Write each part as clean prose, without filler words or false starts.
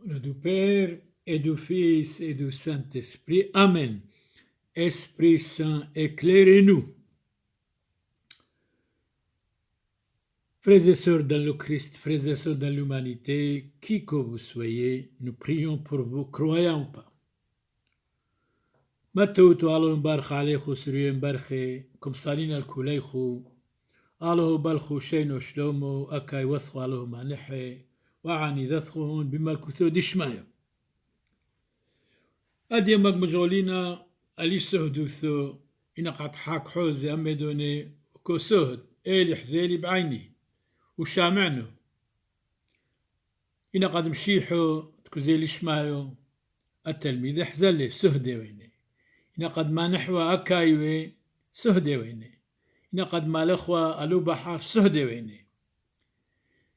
Au nom du Père et du Fils et du Saint-Esprit. Amen. Esprit Saint, éclairez-nous. Frères et sœurs dans le Christ, frères et sœurs dans l'humanité, qui que vous soyez, nous prions pour vous, croyons ou pas. متوتو الله مبارخ عليكم سريو مبارخي كم صالين الكوليخو الله بالخو شينو شلومو أكاي وثخو الله مانحي وعني ذثخون بمالكوثو دشمايو أدي مك مجولينا ألي سهدوثو إنا قد حاك حوزي أمدوني كو سهد إيلي حزيلي بعيني وشامعنو إنا قد مشيحو تكوزيلي شمايو التلميذ حزلي سهدي ويني إنا قد ما نحوى أكايوي سهدي ويني إنا قد ما l'Okhwa ألو بحر سهدي ويني.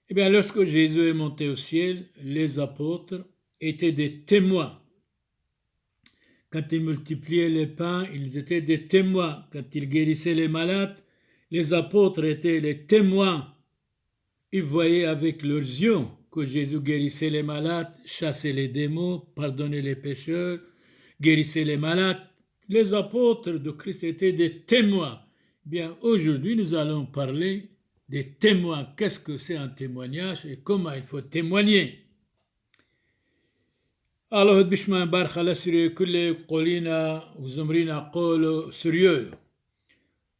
Eh bien, lorsque Jésus est monté au ciel, les apôtres étaient des témoins. Quand il multipliait les pains, ils étaient des témoins. Quand il guérissait les malades, les apôtres étaient les témoins. Ils voyaient avec leurs yeux que Jésus guérissait les malades, chassait les démons, pardonnait les pécheurs, guérissait les malades. Les apôtres de Christ étaient des témoins. Bien, aujourd'hui, nous allons parler des témoins. Qu'est-ce que c'est un témoignage et comment il faut témoigner? الله بشما بارخ على سريو كل قولينا وزمرينا قولوا سريو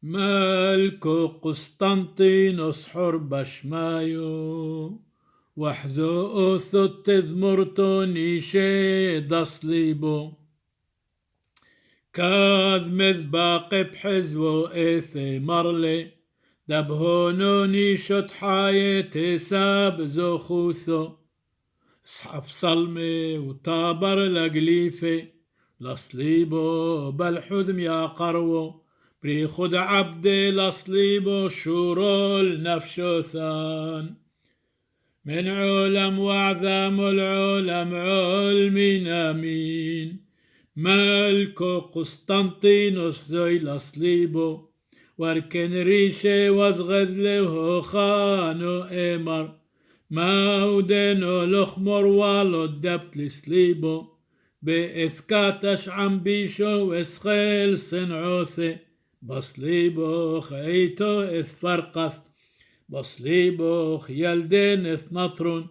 مالكو قسطنطينوس حر بشمايو وحزو أوثو تذمرتو نيشي دصليبو كاذ مذباق بحزو إيثي مرلي دبهونو نيشو تحاية ساب زو خوثو صحف صلمي وطابر لقليفي لصليبو بالحذم يا قرو بريخد عبدي لصليبو شورول نفشو ثان من علم وعظام العلم علمين امين مالكو قسطنطينوس زي لصليبو واركن ريشي وازغذ له خانو امر ما ودنو لخمر والو دبت لسليبو بإثكاتش عم بيشو واسخيل صنعوثي بصليبو خيتو إثفرقث بصليبو يلدين إثنطرون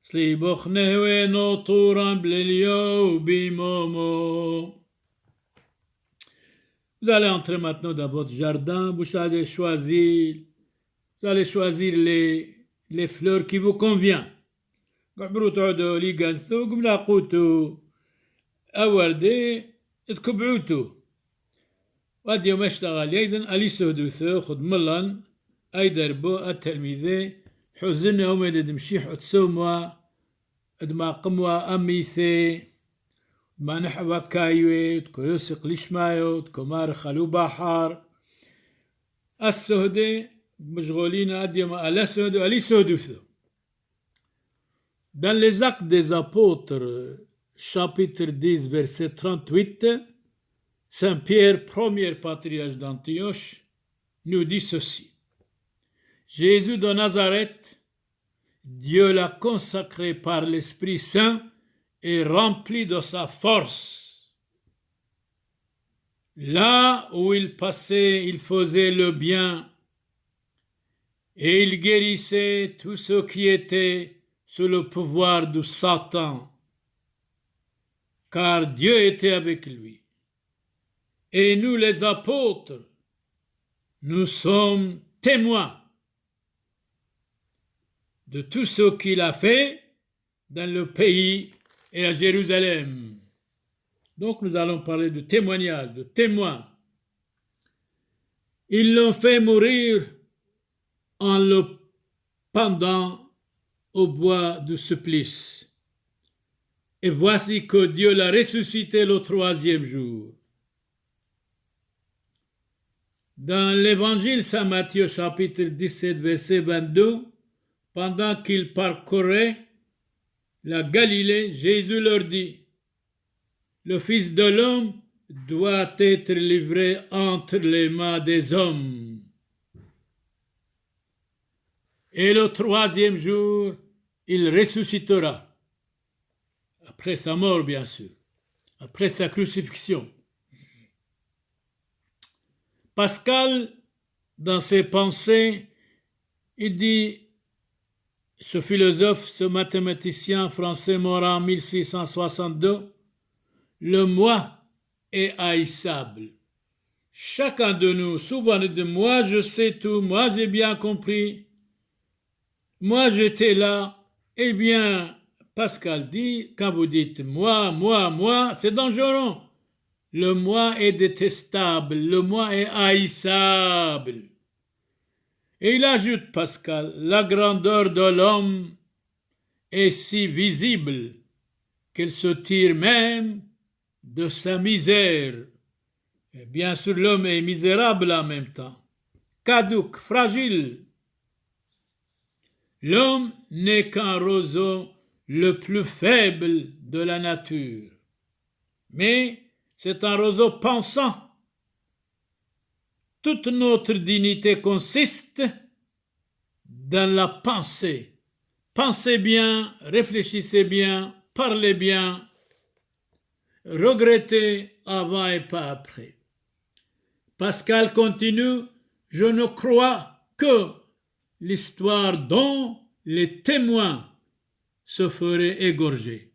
سليبو خنهوي نوطورا بلليو بيمومو. Vous allez entrer maintenant dans votre jardin, vous allez choisir les fleurs qui vous conviennent. قعبروا تعودوا لي قانستو قم لاقوتو أوردي تكبعوتو واد يوم اشتغل أيضا ألي سودوثو خد ملان أي دربو التلميذي حزن يوم يدد مشيح اتسوموا ادما قموا أميثي ما نحوى كايوي تكو يوسق لشمايو تكو مار خلو بحر السهدي مشغولين أديما ألا سهدو ألي سهدوثو. Dans les Actes des Apôtres, chapitre 10, verset 38, Saint Pierre, premier patriarche d'Antioche, nous dit ceci. Jésus de Nazareth, Dieu l'a consacré par l'Esprit Saint et rempli de sa force. Là où il passait, il faisait le bien et il guérissait tous ceux qui étaient sous le pouvoir de Satan, car Dieu était avec lui. Et nous, les apôtres, nous sommes témoins de tout ce qu'il a fait dans le pays et à Jérusalem. Donc nous allons parler de témoignage, de témoins. Ils l'ont fait mourir en le pendant au bois de supplice. Et voici que Dieu l'a ressuscité le troisième jour. Dans l'évangile Saint Matthieu chapitre 17 verset 22, pendant qu'il parcourait la Galilée, Jésus leur dit, le Fils de l'homme doit être livré entre les mains des hommes. Et le troisième jour, il ressuscitera. après sa mort bien sûr, après sa crucifixion. Pascal, dans ses pensées, il dit, ce philosophe, ce mathématicien français mort en 1662, le moi est haïssable. Chacun de nous, souvent, nous dit, moi je sais tout, moi j'ai bien compris, moi j'étais là. Eh bien, Pascal dit, quand vous dites moi, c'est dangereux. Le moi est détestable, le moi est haïssable. Et il ajoute, Pascal, la grandeur de l'homme est si visible qu'elle se tire même de sa misère. Et bien sûr, l'homme est misérable en même temps, caduc, fragile. L'homme n'est qu'un roseau le plus faible de la nature, mais c'est un roseau pensant. Toute notre dignité consiste dans la pensée. Pensez bien, réfléchissez bien, parlez bien, regrettez avant et pas après. Pascal continue, je ne crois que l'histoire dont les témoins se feraient égorger.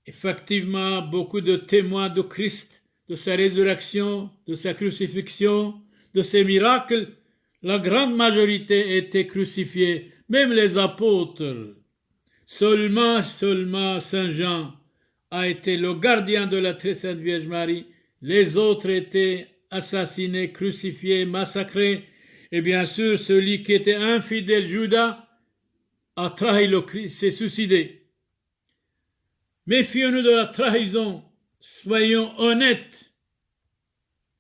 Effectivement, beaucoup de témoins de Christ, de sa résurrection, de sa crucifixion, de ses miracles, la grande majorité étaient crucifiés, même les apôtres. Seulement Saint Jean a été le gardien de la très sainte Vierge Marie. Les autres étaient assassinés, crucifiés, massacrés. Et bien sûr, celui qui était infidèle, Judas, a trahi le Christ, s'est suicidé. Méfions-nous de la trahison, soyons honnêtes,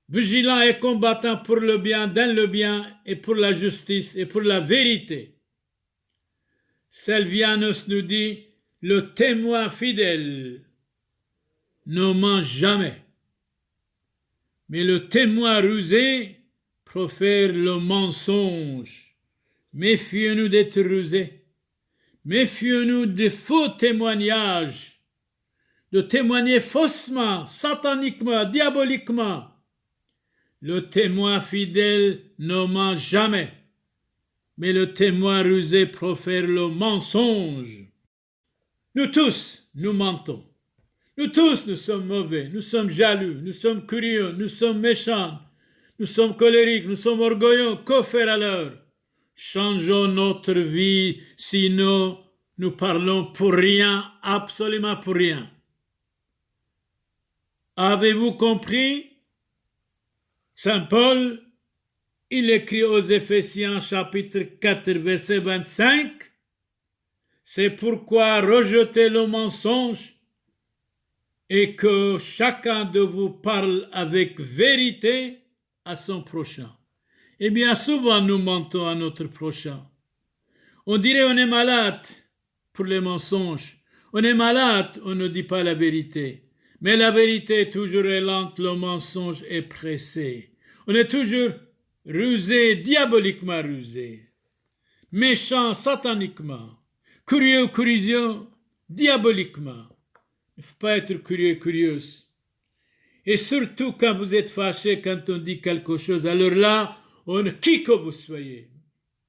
vigilants et combattants pour le bien, dans le bien et pour la justice et pour la vérité. Salvianus nous dit, le témoin fidèle ne ment jamais, mais le témoin rusé profère le mensonge. Méfions-nous d'être rusés, méfions-nous des faux témoignages, de témoigner faussement, sataniquement, diaboliquement. Le témoin fidèle ne ment jamais, mais le témoin rusé profère le mensonge. Nous tous, nous mentons. Nous tous, nous sommes mauvais, nous sommes jaloux, nous sommes curieux, nous sommes méchants, nous sommes colériques, nous sommes orgueilleux. Que faire alors? Changeons notre vie, sinon nous parlons pour rien, absolument pour rien. Avez-vous compris? Saint Paul, il écrit aux Éphésiens chapitre 4 verset 25, c'est pourquoi rejetez le mensonge et que chacun de vous parle avec vérité à son prochain. Eh bien, souvent nous mentons à notre prochain. On dirait on est malade pour les mensonges. On est malade, on ne dit pas la vérité. Mais la vérité est toujours lente, le mensonge est pressé. On est toujours rusé, diaboliquement rusé, méchant, sataniquement, curieux, diaboliquement. Il ne faut pas être curieux, curieuse. Et surtout quand vous êtes fâché, quand on dit quelque chose, alors là, qui que vous soyez,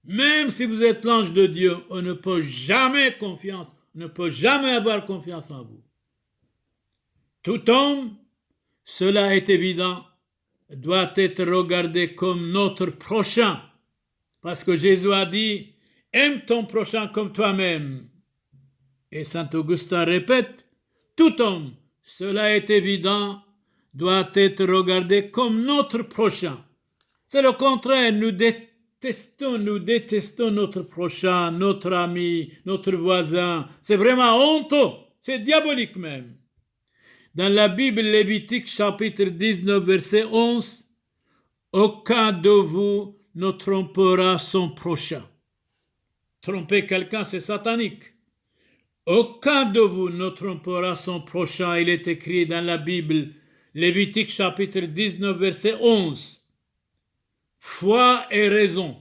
même si vous êtes l'ange de Dieu, on ne peut jamais avoir confiance en vous. Tout homme, cela est évident, doit être regardé comme notre prochain. Parce que Jésus a dit, aime ton prochain comme toi-même. Et Saint Augustin répète, tout homme, cela est évident, doit être regardé comme notre prochain. C'est le contraire, nous détestons notre prochain, notre ami, notre voisin. C'est vraiment honteux, c'est diabolique même. Dans la Bible Lévitique chapitre 19 verset 11, aucun de vous ne trompera son prochain. Tromper quelqu'un, c'est satanique. Aucun de vous ne trompera son prochain. Il est écrit dans la Bible Lévitique chapitre 19 verset 11. Foi et raison,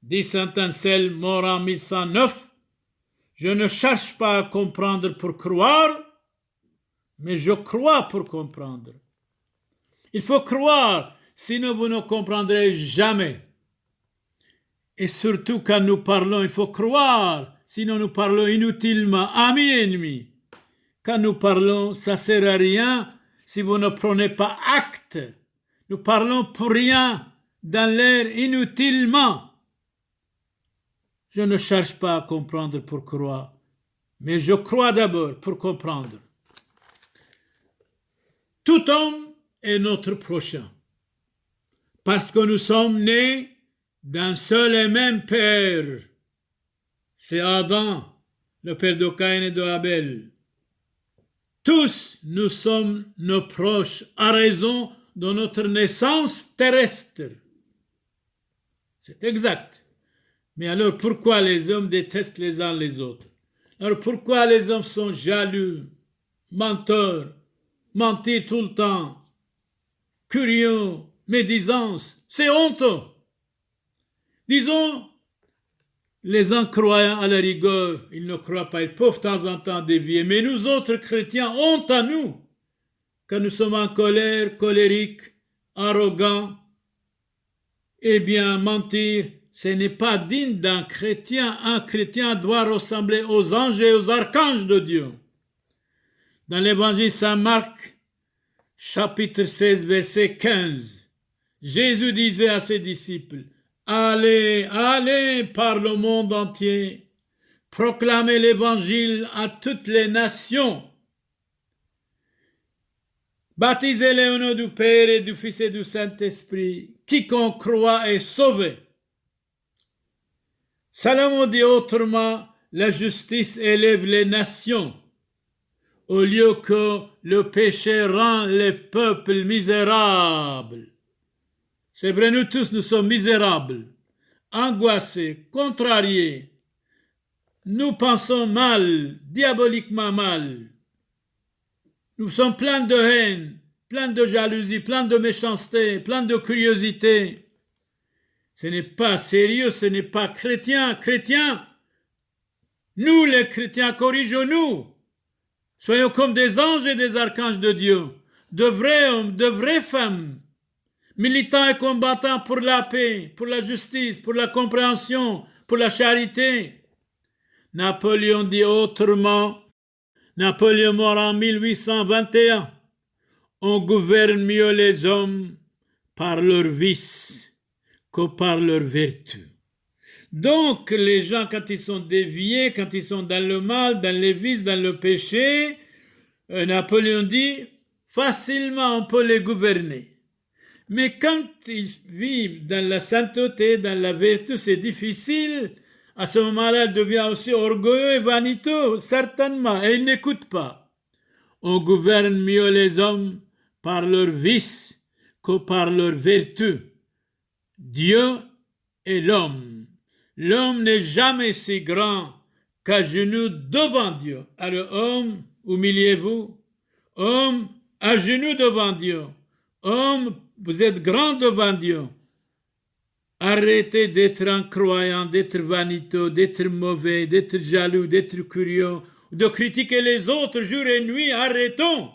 dit saint Anselme, mort en 1109, Je ne cherche pas à comprendre pour croire, mais je crois pour comprendre. Il faut croire, sinon vous ne comprendrez jamais. Et surtout quand nous parlons, il faut croire, sinon nous parlons inutilement, amis et ennemis. Quand nous parlons, ça ne sert à rien si vous ne prenez pas acte. Nous parlons pour rien, dans l'air, inutilement. Je ne cherche pas à comprendre pour croire, mais je crois d'abord pour comprendre. Tout homme est notre prochain, parce que nous sommes nés d'un seul et même père. C'est Adam, le père de Caïn et de Abel. Tous nous sommes nos proches à raison de notre naissance terrestre. C'est exact. Mais alors pourquoi les hommes détestent les uns les autres? Alors pourquoi les hommes sont jaloux, menteurs, mentir tout le temps, curieux, médisance? C'est honteux. Disons, les incroyants à la rigueur, ils ne croient pas, ils peuvent de temps en temps dévier, mais nous autres chrétiens, honte à nous, quand nous sommes en colère, colériques, arrogants. Eh bien, mentir, ce n'est pas digne d'un chrétien. Un chrétien doit ressembler aux anges et aux archanges de Dieu. Dans l'évangile Saint-Marc, chapitre 16, verset 15, Jésus disait à ses disciples, « Allez, allez par le monde entier, proclamez l'évangile à toutes les nations. Baptisez-les au nom du Père et du Fils et du Saint-Esprit. Quiconque croit est sauvé. » Salomon dit autrement, la justice élève les nations, au lieu que le péché rend les peuples misérables. C'est vrai, nous tous, nous sommes misérables, angoissés, contrariés. Nous pensons mal, diaboliquement mal. Nous sommes pleins de haine, pleins de jalousie, pleins de méchanceté, pleins de curiosité. Ce n'est pas sérieux, ce n'est pas chrétien. Chrétiens, nous les chrétiens, corrigeons-nous. Soyons comme des anges et des archanges de Dieu, de vrais hommes, de vraies femmes, militants et combattants pour la paix, pour la justice, pour la compréhension, pour la charité. Napoléon dit autrement, Napoléon mort en 1821, on gouverne mieux les hommes par leur vice que par leur vertu. Donc, les gens, quand ils sont déviés, quand ils sont dans le mal, dans les vices, dans le péché, Napoléon dit, facilement on peut les gouverner. Mais quand ils vivent dans la sainteté, dans la vertu, c'est difficile. À ce moment-là, il devient aussi orgueilleux et vaniteux, certainement, et il n'écoute pas. On gouverne mieux les hommes par leur vice que par leur vertu. Dieu et l'homme. L'homme n'est jamais si grand qu'à genoux devant Dieu. Alors, homme, humiliez-vous. Homme, à genoux devant Dieu. Homme, vous êtes grand devant Dieu. Arrêtez d'être incroyant, d'être vaniteux, d'être mauvais, d'être jaloux, d'être curieux, de critiquer les autres jour et nuit. Arrêtons.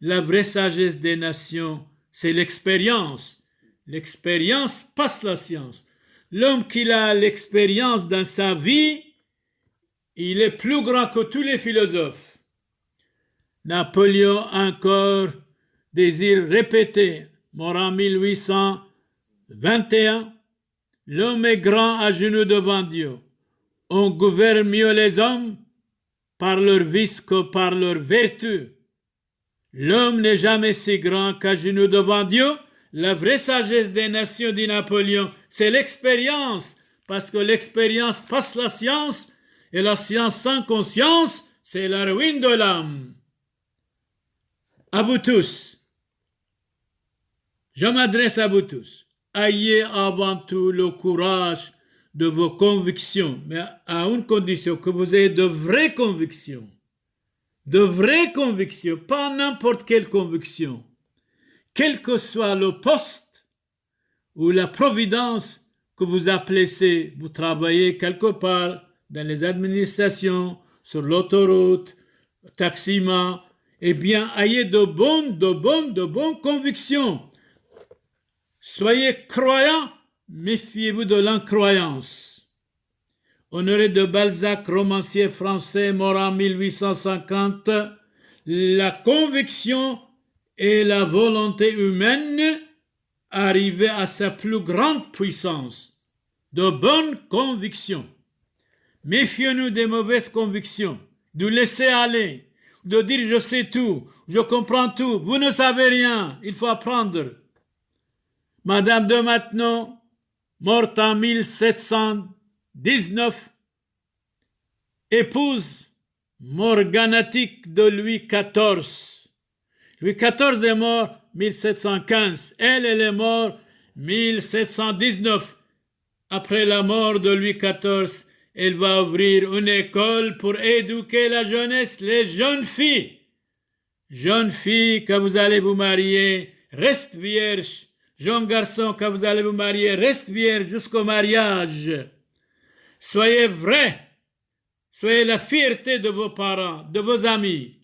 La vraie sagesse des nations, c'est l'expérience. L'expérience passe la science. L'homme qui a l'expérience dans sa vie, il est plus grand que tous les philosophes. Napoléon encore désire répéter, mort en 1821, l'homme est grand à genoux devant Dieu. On gouverne mieux les hommes par leur vice que par leur vertu. L'homme n'est jamais si grand qu'à genoux devant Dieu. La vraie sagesse des nations, dit Napoléon, c'est l'expérience, parce que l'expérience passe la science, et la science sans conscience, c'est la ruine de l'âme. À vous tous, je m'adresse à vous tous. Ayez avant tout le courage de vos convictions, mais à une condition, que vous ayez de vraies convictions. De vraies convictions, pas n'importe quelle conviction. Quel que soit le poste ou la providence que vous appelez, vous travaillez quelque part dans les administrations, sur l'autoroute, taxima, eh bien, ayez de bonnes convictions. Soyez croyants, méfiez-vous de l'incroyance. Honoré de Balzac, romancier français, mort en 1850, la conviction et la volonté humaine arrivaient à sa plus grande puissance. De bonnes convictions. Méfions-nous des mauvaises convictions, de laisser aller, de dire je sais tout, je comprends tout, vous ne savez rien, il faut apprendre. Madame de Maintenon, morte en 1719, épouse morganatique de Louis XIV. Louis XIV est mort 1715, elle est morte 1719. Après la mort de Louis XIV, elle va ouvrir une école pour éduquer la jeunesse, les jeunes filles. Jeunes filles, quand vous allez vous marier, reste vierge. Jeunes garçons, quand vous allez vous marier, reste vierge jusqu'au mariage. Soyez vrais. Soyez la fierté de vos parents, de vos amis.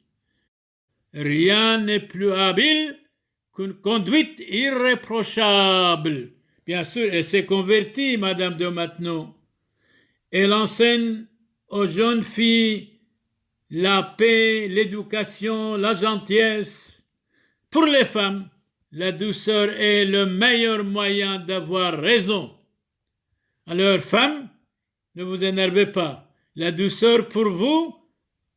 Rien n'est plus habile qu'une conduite irréprochable. Bien sûr, elle s'est convertie, Madame de Maintenon. Elle enseigne aux jeunes filles la paix, l'éducation, la gentillesse. Pour les femmes, la douceur est le meilleur moyen d'avoir raison. Alors, femmes, ne vous énervez pas. La douceur pour vous,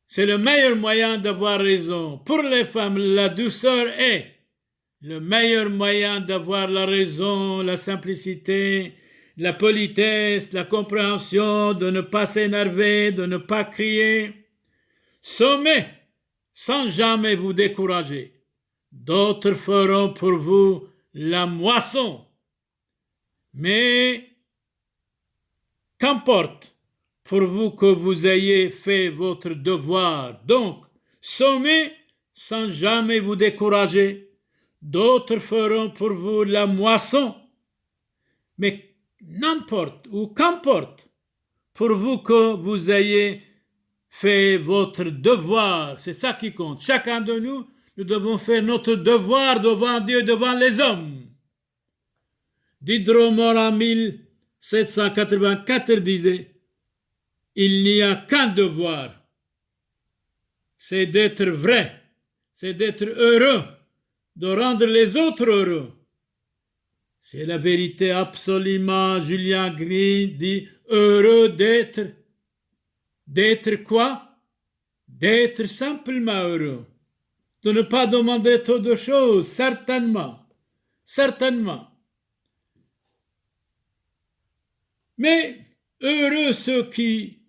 c'est le meilleur moyen d'avoir raison. Pour les femmes, la douceur est le meilleur moyen d'avoir la raison, la simplicité, la politesse, la compréhension, de ne pas s'énerver, de ne pas crier. Sommez sans jamais vous décourager. D'autres feront pour vous la moisson. Mais qu'importe pour vous que vous ayez fait votre devoir. Donc, sommez sans jamais vous décourager. D'autres feront pour vous la moisson. Mais n'importe ou qu'importe pour vous que vous ayez fait votre devoir. C'est ça qui compte. Chacun de nous, nous devons faire notre devoir devant Dieu, devant les hommes. Diderot, mort en 1784, disait: il n'y a qu'un devoir, c'est d'être vrai, c'est d'être heureux, de rendre les autres heureux. C'est la vérité absolument. Julien Gris dit heureux d'être. D'être quoi? D'être simplement heureux. De ne pas demander trop de choses, certainement. Certainement. Mais heureux ceux qui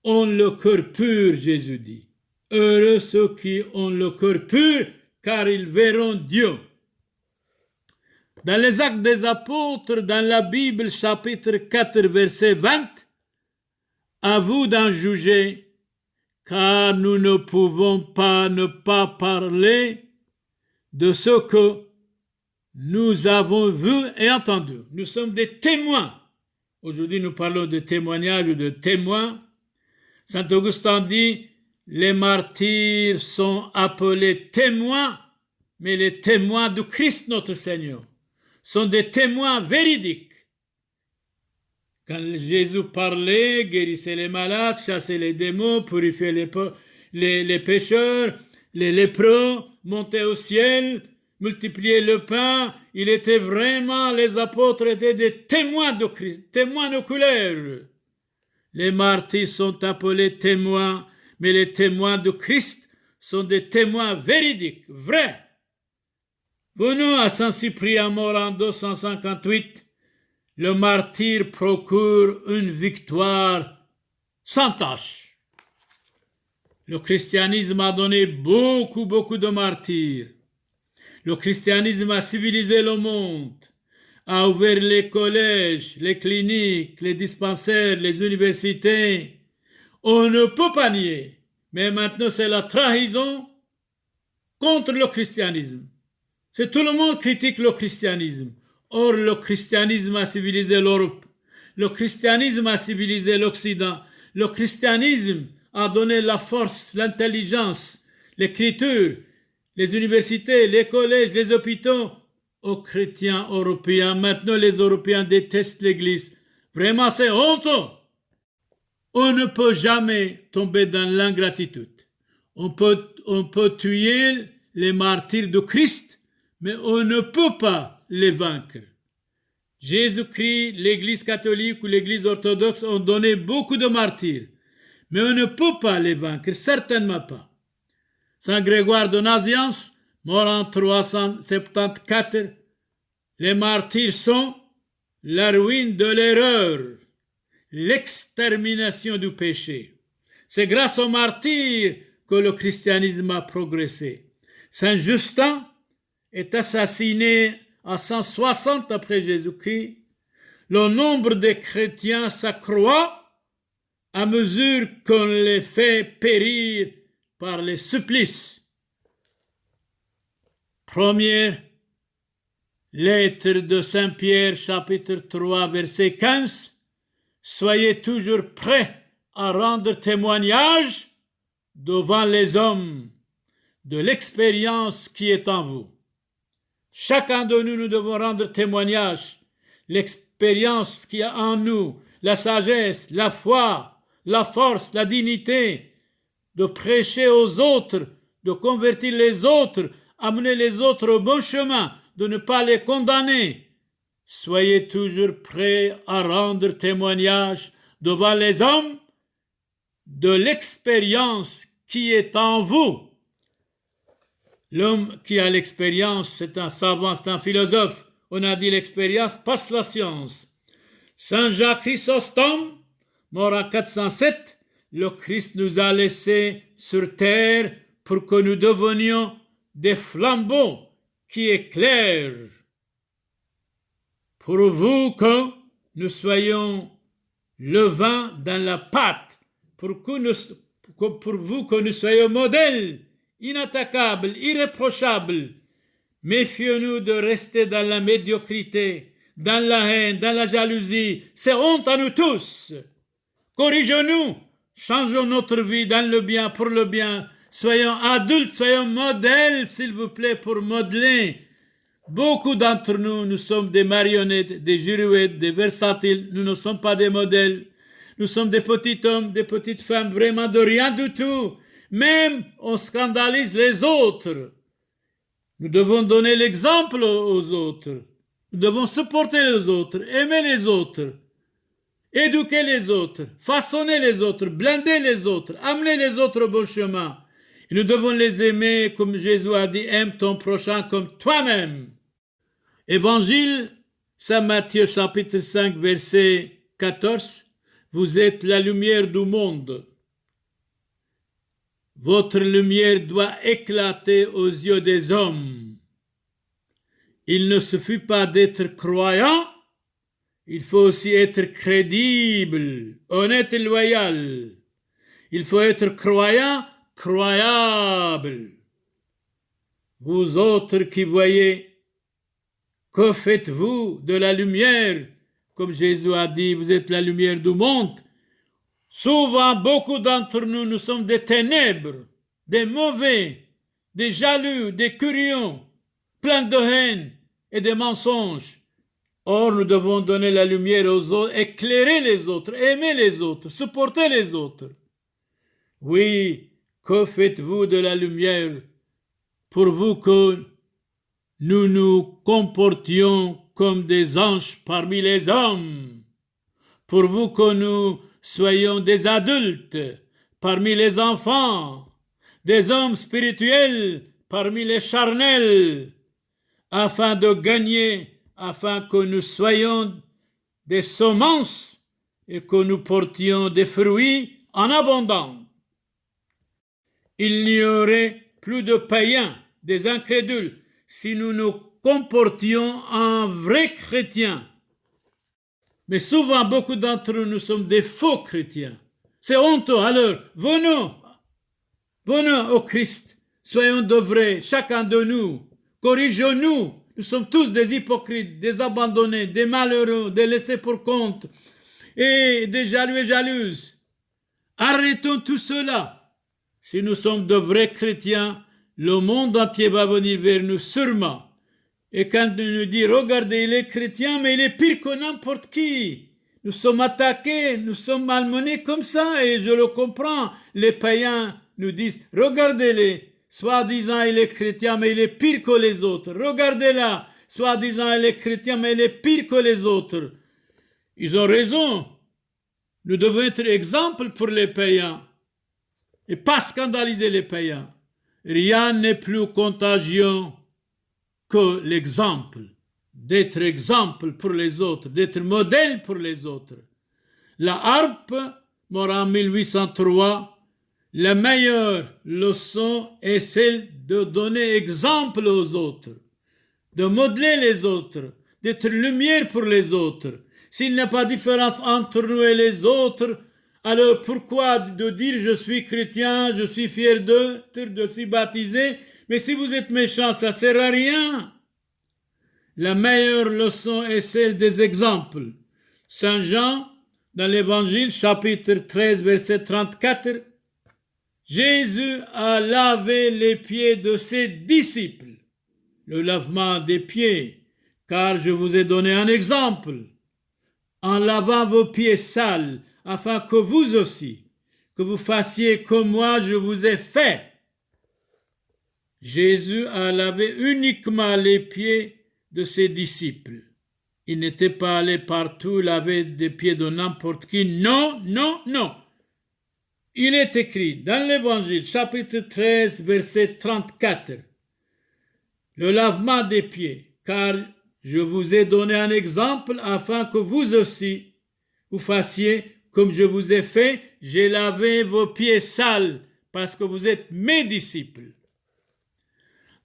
ont le cœur pur, Jésus dit. Heureux ceux qui ont le cœur pur, car ils verront Dieu. Dans les Actes des Apôtres, dans la Bible, chapitre 4, verset 20, à vous d'en juger, car nous ne pouvons pas ne pas parler de ce que nous avons vu et entendu. Nous sommes des témoins. Aujourd'hui, nous parlons de témoignages ou de témoins. Saint Augustin dit, les martyrs sont appelés témoins, mais les témoins du Christ notre Seigneur sont des témoins véridiques. Quand Jésus parlait, guérissait les malades, chassait les démons, purifiait les pécheurs, les lépreux, montait au ciel, multipliait le pain, les apôtres étaient des témoins de Christ, témoins oculaires. Les martyrs sont appelés témoins, mais les témoins de Christ sont des témoins véridiques, vrais. Venons à Saint-Cyprien, mort en 258, le martyr procure une victoire sans tâche. Le christianisme a donné beaucoup de martyrs. Le christianisme a civilisé le monde, a ouvert les collèges, les cliniques, les dispensaires, les universités. On ne peut pas nier, mais maintenant c'est la trahison contre le christianisme. C'est tout le monde critique le christianisme. Or, le christianisme a civilisé l'Europe. Le christianisme a civilisé l'Occident. le christianisme a donné la force, l'intelligence, l'écriture, les universités, les collèges, les hôpitaux aux chrétiens européens. Maintenant, les Européens détestent l'Église. Vraiment, c'est honteux. On ne peut jamais tomber dans l'ingratitude. On peut tuer les martyrs de Christ, mais on ne peut pas les vaincre. Jésus-Christ, l'Église catholique ou l'Église orthodoxe ont donné beaucoup de martyrs, mais on ne peut pas les vaincre, certainement pas. Saint Grégoire de Nazianze, mort en 374, les martyrs sont la ruine de l'erreur, l'extermination du péché. C'est grâce aux martyrs que le christianisme a progressé. Saint Justin est assassiné à 160 après Jésus-Christ. Le nombre de chrétiens s'accroît à mesure qu'on les fait périr par les supplices. Première lettre de Saint Pierre, chapitre 3, verset 15. Soyez toujours prêts à rendre témoignage devant les hommes de l'expérience qui est en vous. Chacun de nous, nous devons rendre témoignage, l'expérience qui est en nous, la sagesse, la foi, la force, la dignité, de prêcher aux autres, de convertir les autres, amener les autres au bon chemin, de ne pas les condamner. Soyez toujours prêts à rendre témoignage devant les hommes de l'expérience qui est en vous. L'homme qui a l'expérience, c'est un savant, c'est un philosophe. On a dit l'expérience passe la science. Saint Jacques Chrysostome, mort en 407, le Christ nous a laissés sur terre pour que nous devenions des flambeaux qui éclairent. Pour vous que nous soyons le vin dans la pâte, pour vous que nous soyons modèles, inattaquables, irréprochables. Méfions-nous de rester dans la médiocrité, dans la haine, dans la jalousie. C'est honte à nous tous. Corrigeons-nous, changeons notre vie dans le bien, pour le bien. Soyons adultes, soyons modèles, s'il vous plaît, pour modeler. Beaucoup d'entre nous, nous sommes des marionnettes, des girouettes, des versatiles. Nous ne sommes pas des modèles. Nous sommes des petits hommes, des petites femmes, vraiment de rien du tout. Même on scandalise les autres. Nous devons donner l'exemple aux autres. Nous devons supporter les autres, aimer les autres, éduquer les autres, façonner les autres, blinder les autres, amener les autres au bon chemin. Et nous devons les aimer comme Jésus a dit, aime ton prochain comme toi-même. Évangile, Saint Matthieu chapitre 5 verset 14, vous êtes la lumière du monde. Votre lumière doit éclater aux yeux des hommes. Il ne suffit pas d'être croyant, il faut aussi être crédible, honnête et loyal. Il faut être croyant, croyable. Vous autres qui voyez, que faites-vous de la lumière? Comme Jésus a dit, vous êtes la lumière du monde. Souvent, beaucoup d'entre nous, nous sommes des ténèbres, des mauvais, des jaloux, des curieux, pleins de haine et de mensonges. Or, nous devons donner la lumière aux autres, éclairer les autres, aimer les autres, supporter les autres. Oui, que faites-vous de la lumière pour vous que nous nous comportions comme des anges parmi les hommes, pour vous que nous soyons des adultes parmi les enfants, des hommes spirituels parmi les charnels, afin de gagner, afin que nous soyons des semences et que nous portions des fruits en abondance. Il n'y aurait plus de païens, des incrédules, si nous nous comportions en vrais chrétiens. Mais souvent, beaucoup d'entre nous sommes des faux chrétiens. C'est honteux. Alors, venons au Christ. Soyons de vrais, chacun de nous. Corrigeons-nous. Nous sommes tous des hypocrites, des abandonnés, des malheureux, des laissés pour compte et des jaloux et jalouses. Arrêtons tout cela. Si nous sommes de vrais chrétiens, le monde entier va venir vers nous sûrement. Et quand on nous dit, regardez, il est chrétien, mais il est pire que n'importe qui. Nous sommes attaqués, nous sommes malmenés comme ça, et je le comprends. Les païens nous disent, regardez-les, soi-disant il est chrétien, mais il est pire que les autres. Regardez-la, soi-disant il est chrétien, mais il est pire que les autres. Ils ont raison. Nous devons être exemple pour les païens et pas scandaliser les païens. Rien n'est plus contagieux que l'exemple, d'être exemple pour les autres, d'être modèle pour les autres. La harpe, mort en 1803, la meilleure leçon est celle de donner exemple aux autres, de modeler les autres, d'être lumière pour les autres. S'il n'y a pas de différence entre nous et les autres, alors pourquoi de dire je suis chrétien, je suis fier d'être, je suis baptisé, mais si vous êtes méchant, ça ne sert à rien. La meilleure leçon est celle des exemples. Saint Jean, dans l'Évangile, chapitre 13, verset 34, Jésus a lavé les pieds de ses disciples. Le lavement des pieds, car je vous ai donné un exemple. En lavant vos pieds sales, afin que vous aussi, que vous fassiez comme moi je vous ai fait. Jésus a lavé uniquement les pieds de ses disciples. Il n'était pas allé partout laver des pieds de n'importe qui. Non, non, non. Il est écrit dans l'Évangile, chapitre 13, verset 34, le lavement des pieds, car je vous ai donné un exemple afin que vous aussi, vous fassiez comme je vous ai fait. J'ai lavé vos pieds sales parce que vous êtes mes disciples.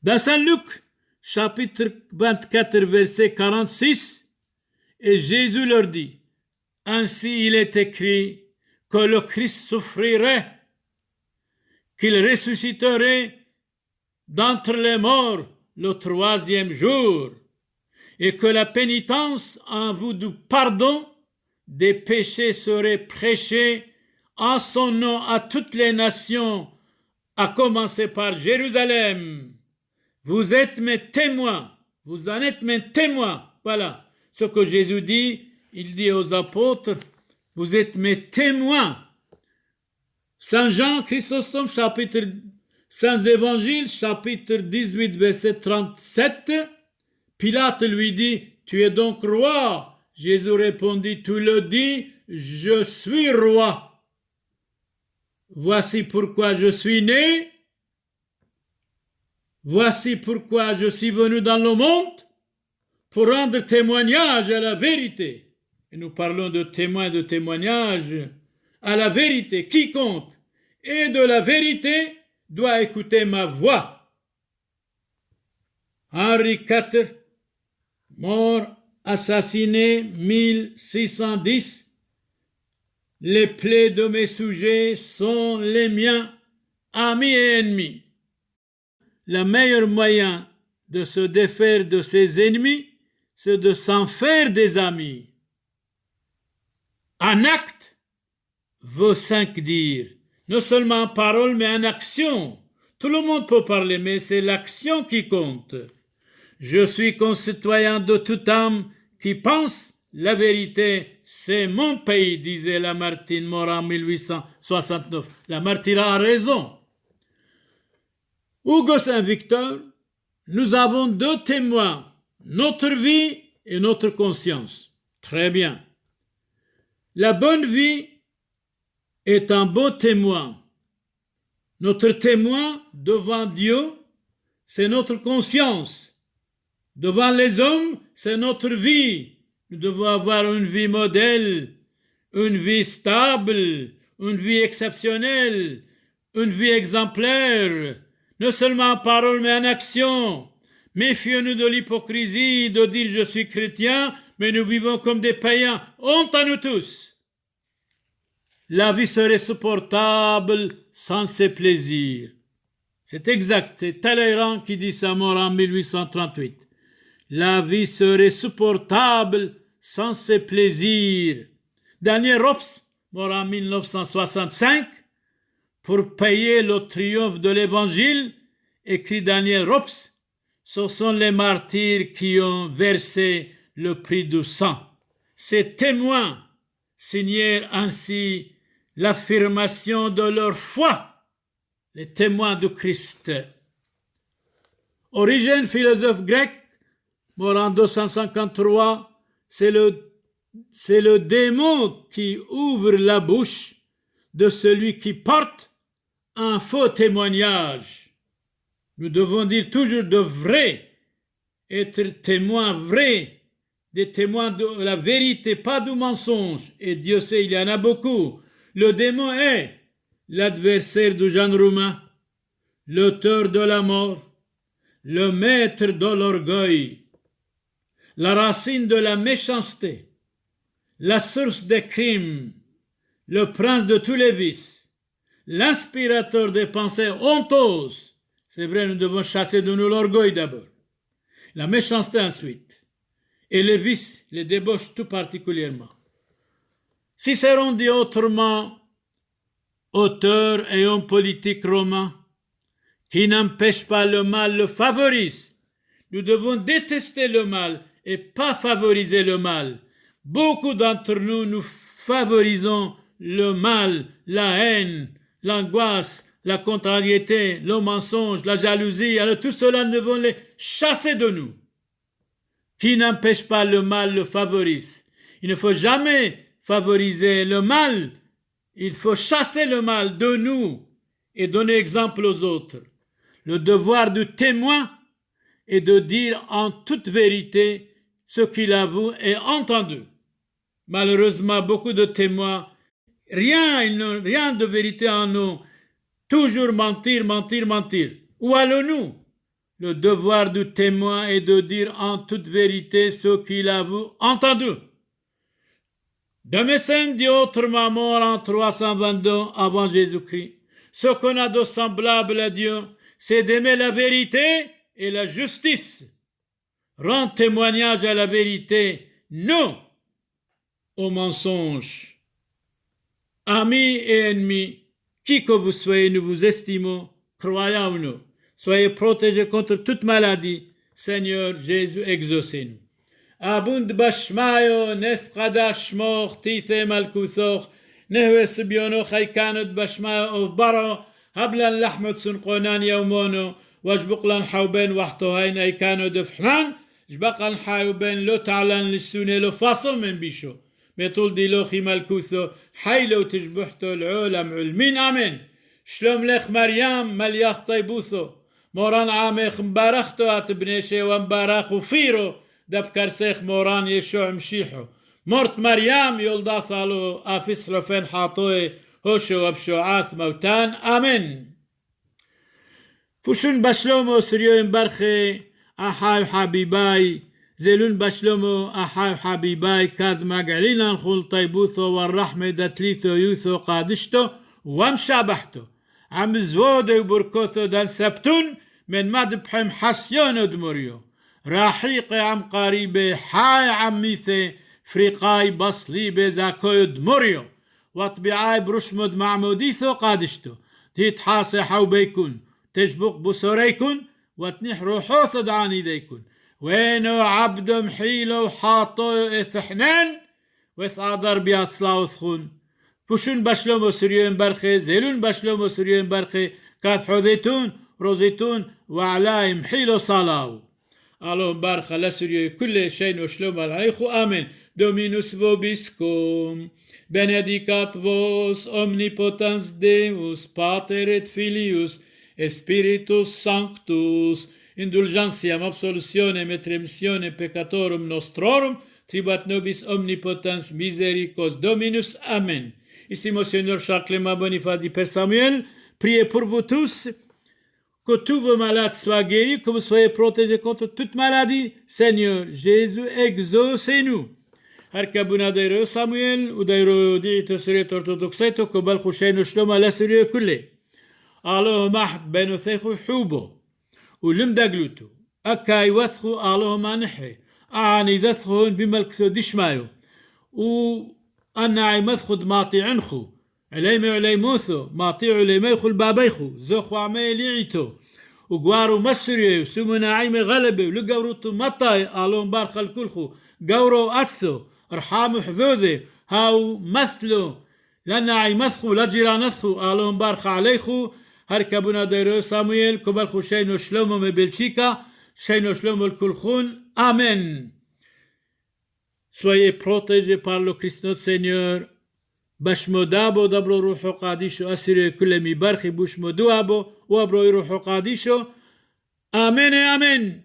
Dans Saint Luc, chapitre 24, verset 46, et Jésus leur dit, ainsi il est écrit que le Christ souffrirait, qu'il ressusciterait d'entre les morts le troisième jour, et que la pénitence en vue du pardon des péchés serait prêchée en son nom à toutes les nations, à commencer par Jérusalem. Vous êtes mes témoins, vous en êtes mes témoins. Voilà ce que Jésus dit, il dit aux apôtres, vous êtes mes témoins. Saint Jean Chrysostome, Saint Évangile, chapitre 18, verset 37, Pilate lui dit, tu es donc roi. Jésus répondit, tu le dis, je suis roi. Voici pourquoi je suis né. Voici pourquoi je suis venu dans le monde, pour rendre témoignage à la vérité. Et nous parlons de témoins, de témoignage à la vérité. Quiconque est de la vérité doit écouter ma voix. Henri IV, mort, assassiné 1610. Les plaies de mes sujets sont les miens, amis et ennemis. Le meilleur moyen de se défaire de ses ennemis, c'est de s'en faire des amis. Un acte vaut 5 dires. Non seulement en parole, mais en action. Tout le monde peut parler, mais c'est l'action qui compte. Je suis concitoyen de toute âme qui pense la vérité, c'est mon pays, disait Lamartine, mort en 1869. Lamartine a raison. Hugo Saint-Victor, nous avons 2 témoins, notre vie et notre conscience. Très bien. La bonne vie est un beau témoin. Notre témoin devant Dieu, c'est notre conscience. Devant les hommes, c'est notre vie. Nous devons avoir une vie modèle, une vie stable, une vie exceptionnelle, une vie exemplaire, non seulement en parole mais en action. Méfions-nous de l'hypocrisie de dire je suis chrétien, mais nous vivons comme des païens. Honte à nous tous. La vie serait supportable sans ses plaisirs. C'est exact, c'est Talleyrand qui dit ça, mort en 1838. La vie serait supportable sans ses plaisirs. Daniel Rops, mort en 1965, pour payer le triomphe de l'Évangile, écrit Daniel Rops, ce sont les martyrs qui ont versé le prix du sang. Ces témoins signèrent ainsi l'affirmation de leur foi, les témoins de Christ. Origène, philosophe grec, mort en 253, c'est le démon qui ouvre la bouche de celui qui porte un faux témoignage. Nous devons dire toujours de vrai, être témoins vrais, des témoins de la vérité, pas du mensonge. Et Dieu sait, il y en a beaucoup. Le démon est l'adversaire du genre humain, l'auteur de la mort, le maître de l'orgueil, la racine de la méchanceté, la source des crimes, le prince de tous les vices, l'inspirateur des pensées honteuses. C'est vrai, nous devons chasser de nous l'orgueil d'abord, la méchanceté ensuite, et les vices, les débauches tout particulièrement. Cicéron dit autrement, auteur et homme politique romain, qui n'empêche pas le mal le favorise. Nous devons détester le mal et pas favoriser le mal. Beaucoup d'entre nous, nous favorisons le mal, la haine, l'angoisse, la contrariété, le mensonge, la jalousie. Alors tout cela, nous devons les chasser de nous. Qui n'empêche pas le mal le favorise. Il ne faut jamais favoriser le mal. Il faut chasser le mal de nous et donner exemple aux autres. Le devoir du témoin est de dire en toute vérité ce qu'il avoue et entendu. Malheureusement, beaucoup de témoins, ils n'ont rien de vérité en eux. Toujours mentir, mentir, mentir. Où allons-nous? Le devoir du témoin est de dire en toute vérité ce qu'il avoue entendu. Damascène dit autrement, mort en 322 avant Jésus-Christ. Ce qu'on a de semblable à Dieu, c'est d'aimer la vérité et la justice. Rendre témoignage à la vérité, non au mensonge. Amis et ennemis, qui que vous soyez, nous vous estimons, croyants ou non. Soyez protégés contre toute maladie. Seigneur Jésus, exaucez-nous. Abund bashmayo nefqada shmor tithe malkusoch nehwe sibyono khaykanut bashmayo baro hablan lahmut sunqonan yawmono wajbuqlan hawben wahtohain aykano dfhnan jbaqan hawben lo ta'lan lissune lo faso men bisho metul dilo khimalkuso haylo tijbuhto العالم علمين amen shlom lech Maryam maliach taybuso موران عامخ مبارختو اتبنيشي ومبارخو فيرو دبكر سيخ موران يشوع مشيحو مرت مريم يولدا ثالو افيس حلفين حاطوي هوشو وبشوعاث موتان امين فوشون بشلومو سريوين برخي احاي حبيباي زيلون بشلومو احاي حبيباي كاذ مقعلين نخول طيبوثو والرحمة دتليثو يوثو قادشتو ومشابحتو عم زودي وبركوثو دان سبتون من مدبحم حسيونو دموريو راحيقي عم قريبي حاي عميثي فريقاي بصليبي زاكويو دموريو وطبيعاي برشمد معموديثو قادشتو تيتحاسي حوبيكون تجبق بصوريكون وتنح روحوث دعاني ديكون وينو عبد محيلو حاطو اثحنان وثادر بياتصلاوثخون پوشون بشلومو سريون برخي زيلون بشلومو سريون برخي كاث حوذيتون روزيتون وعلاي محيلو صلاو اللهم بارخ لسريو كل شيء وشلوم العيخو آمين دومينوس vobiscum benedicat vos omnipotens Deus Pater et Filius et Spiritus Sanctus indulgentiam absolutionem et remissionem peccatorum nostrorum tribat nobis omnipotens misericors Dominus Amen. Ici, Monseigneur Charles Clément Boniface dit Père Samuel, priez pour vous tous, que tous vos malades soient guéris, que vous soyez protégés contre toute maladie. Seigneur Jésus, exaucez-nous. Harkabuna dairo Samuel, ou dairo diito surit orthodoxeto, kobal khushainu shloma la surie kulle. Allahumma ahd benu thekhu hubo, ou lumdaglutu, akka iwathhu Allahumma nahi, aani dathhun bimalkso dishmayo, ou أنا عيمثخد ماطي عنخو عليمي عليموثو ماطي عليميخو البابيخو زوخو عمي ليعيتو وقوارو مسريو سمنا عيمي غلبي ولقوروتو مطاي آلون بارخ الكلخو قورو أتثو ارحامو حذوذي هاو مثلو لنا عيمثخو لجيرانثخو آلون بارخ عليخو هركبونا ديرو سامويل كبالخو شينو شلومو مبلشيكا شينو شلومو الكلخون آمين. Soyez protégés par le Christ notre Seigneur. Bashmodabo dabro ruho qadisho asire kulemi barchi bushmoduabo wabro ruho qadisho. Amen et amen.